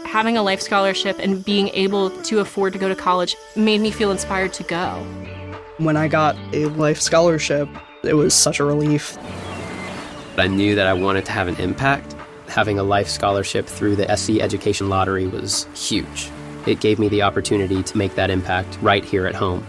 having a life scholarship and being able to afford to go to college made me feel inspired to go. When I got a life scholarship, it was such a relief. I knew that I wanted to have an impact. Having a life scholarship through the SC Education Lottery was huge. It gave me the opportunity to make that impact right here at home.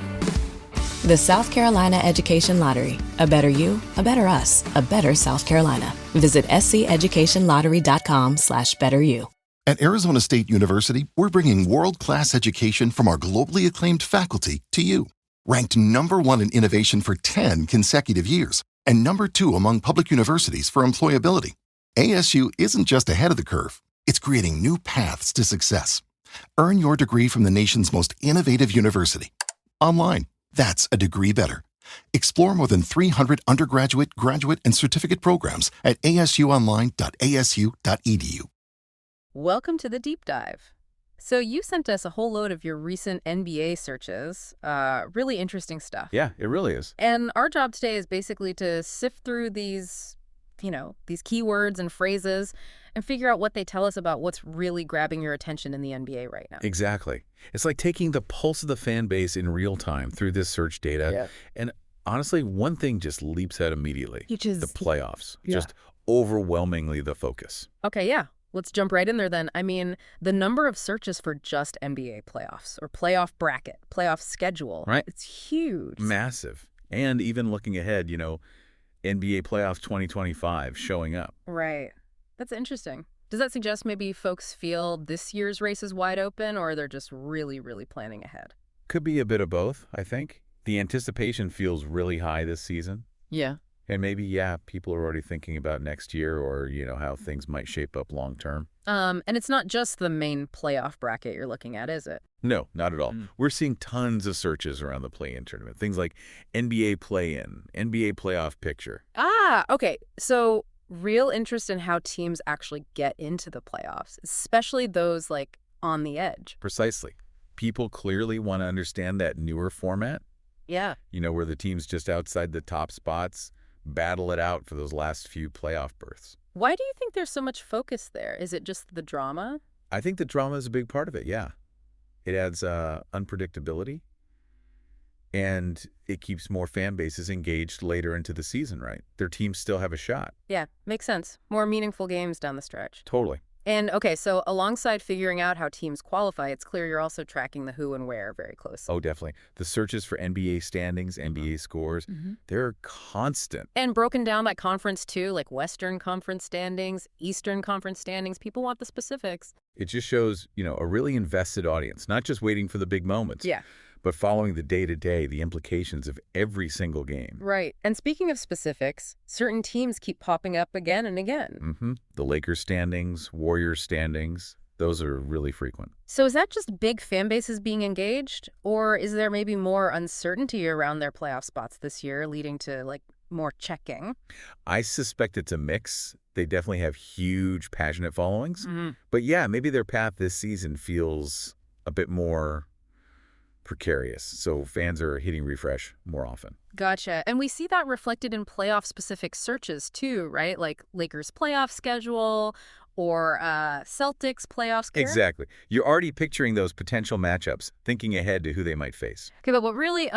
The South Carolina Education Lottery. A better you, a better us, a better South Carolina. Visit sceducationlottery.com/betteryou. At Arizona State University, we're bringing world-class education from our globally acclaimed faculty to you. Ranked #1 in innovation for 10 consecutive years and #2 among public universities for employability. ASU isn't just ahead of the curve, it's creating new paths to success. Earn your degree from the nation's most innovative university. Online, that's a degree better. Explore more than 300 undergraduate, graduate, and certificate programs at asuonline.asu.edu. Welcome to the Deep Dive. So you sent us a whole load of your recent NBA searches. Really interesting stuff. Yeah, it really is. And our job today is basically to sift through these keywords and phrases and figure out what they tell us about what's really grabbing your attention in the NBA right now. Exactly. It's like taking the pulse of the fan base in real time through this search data. Yeah. And honestly, one thing just leaps out immediately. Which is? The playoffs. Yeah. Just overwhelmingly the focus. Okay, yeah. Let's jump right in there then. I mean, the number of searches for just NBA playoffs or playoff bracket, playoff schedule, right? It's huge. Massive. And even looking ahead, NBA playoffs 2025 showing up. Right. That's interesting. Does that suggest maybe folks feel this year's race is wide open, or they're just really, really planning ahead? Could be a bit of both, I think. The anticipation feels really high this season. Yeah. And maybe, people are already thinking about next year or, how things might shape up long term. And it's not just the main playoff bracket you're looking at, is it? No, not at all. We're seeing tons of searches around the play-in tournament. Things like NBA play-in, NBA playoff picture. Okay. So real interest in how teams actually get into the playoffs, especially those on the edge. Precisely. People clearly want to understand that newer format. Yeah. Where the teams just outside the top spots battle it out for those last few playoff berths. Why do you think there's so much focus there? Is it just the drama? I think the drama is a big part of it, yeah. It adds unpredictability, and it keeps more fan bases engaged later into the season, right? Their teams still have a shot. Yeah, makes sense. More meaningful games down the stretch. Totally. And, okay, so alongside figuring out how teams qualify, it's clear you're also tracking the who and where very closely. Oh, definitely. The searches for NBA standings, NBA scores, they're constant. And broken down by conference, too, like Western Conference standings, Eastern Conference standings. People want the specifics. It just shows, a really invested audience, not just waiting for the big moments. Yeah. But following the day-to-day, the implications of every single game. Right. And speaking of specifics, certain teams keep popping up again and again. The Lakers standings, Warriors standings, those are really frequent. So is that just big fan bases being engaged? Or is there maybe more uncertainty around their playoff spots this year, leading to, more checking? I suspect it's a mix. They definitely have huge, passionate followings. But yeah, maybe their path this season feels a bit more precarious, so fans are hitting refresh more often. Gotcha. And we see that reflected in playoff-specific searches, too, right? Like Lakers playoff schedule or Celtics playoff schedule. Exactly. You're already picturing those potential matchups, thinking ahead to who they might face. Okay, but what really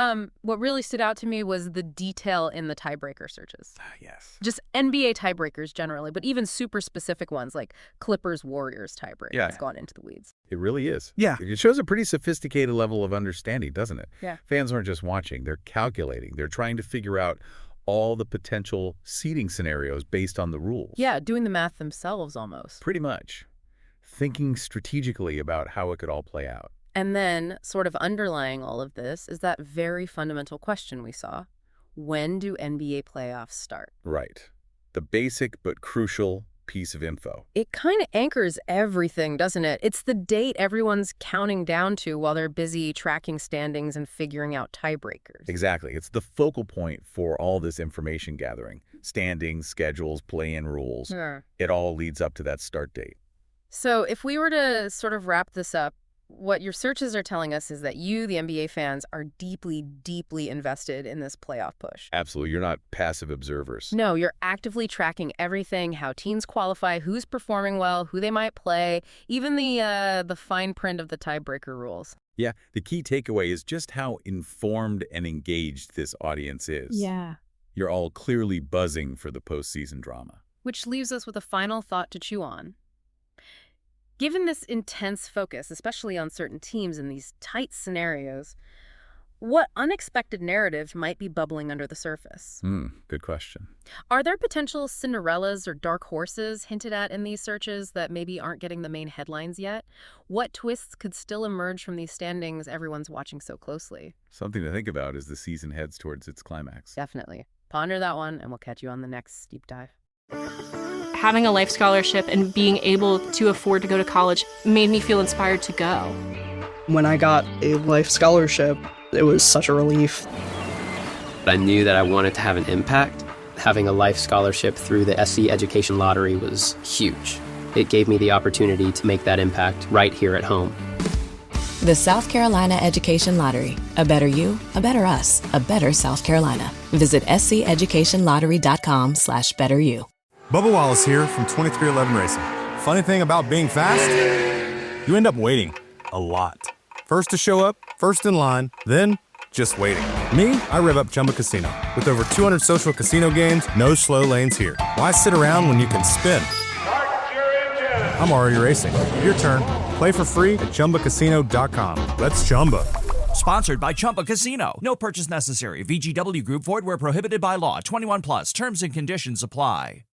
stood out to me was the detail in the tiebreaker searches. Yes. Just NBA tiebreakers generally, but even super specific ones like Clippers-Warriors tiebreak. Yeah. It's gone into the weeds. It really is. Yeah. It shows a pretty sophisticated level of understanding, doesn't it? Yeah. Fans aren't just watching. They're calculating. They're trying to figure out all the potential seeding scenarios based on the rules. Yeah, doing the math themselves almost. Pretty much. Thinking strategically about how it could all play out. And then, sort of underlying all of this, is that very fundamental question we saw. When do NBA playoffs start? Right. The basic but crucial piece of info. It kind of anchors everything, doesn't it? It's the date everyone's counting down to while they're busy tracking standings and figuring out tiebreakers. Exactly. It's the focal point for all this information gathering. Standings, schedules, play-in rules. Sure. It all leads up to that start date. So if we were to sort of wrap this up, what your searches are telling us is that you, the NBA fans, are deeply, deeply invested in this playoff push. Absolutely. You're not passive observers. No, you're actively tracking everything, how teams qualify, who's performing well, who they might play, even the fine print of the tiebreaker rules. Yeah, the key takeaway is just how informed and engaged this audience is. Yeah. You're all clearly buzzing for the postseason drama. Which leaves us with a final thought to chew on. Given this intense focus, especially on certain teams in these tight scenarios, what unexpected narrative might be bubbling under the surface? Good question. Are there potential Cinderellas or dark horses hinted at in these searches that maybe aren't getting the main headlines yet? What twists could still emerge from these standings everyone's watching so closely? Something to think about as the season heads towards its climax. Definitely. Ponder that one, and we'll catch you on the next deep dive. Having a life scholarship and being able to afford to go to college made me feel inspired to go. When I got a life scholarship, it was such a relief. I knew that I wanted to have an impact. Having a life scholarship through the SC Education Lottery was huge. It gave me the opportunity to make that impact right here at home. The South Carolina Education Lottery. A better you, a better us, a better South Carolina. Visit sceducationlottery.com/betteryou. Bubba Wallace here from 2311 Racing. Funny thing about being fast, you end up waiting a lot. First to show up, first in line, then just waiting. Me, I rev up Chumba Casino. With over 200 social casino games, no slow lanes here. Why sit around when you can spin? I'm already racing. Your turn. Play for free at ChumbaCasino.com. Let's Chumba. Sponsored by Chumba Casino. No purchase necessary. VGW Group. Void where prohibited by law. 21 plus. Terms and conditions apply.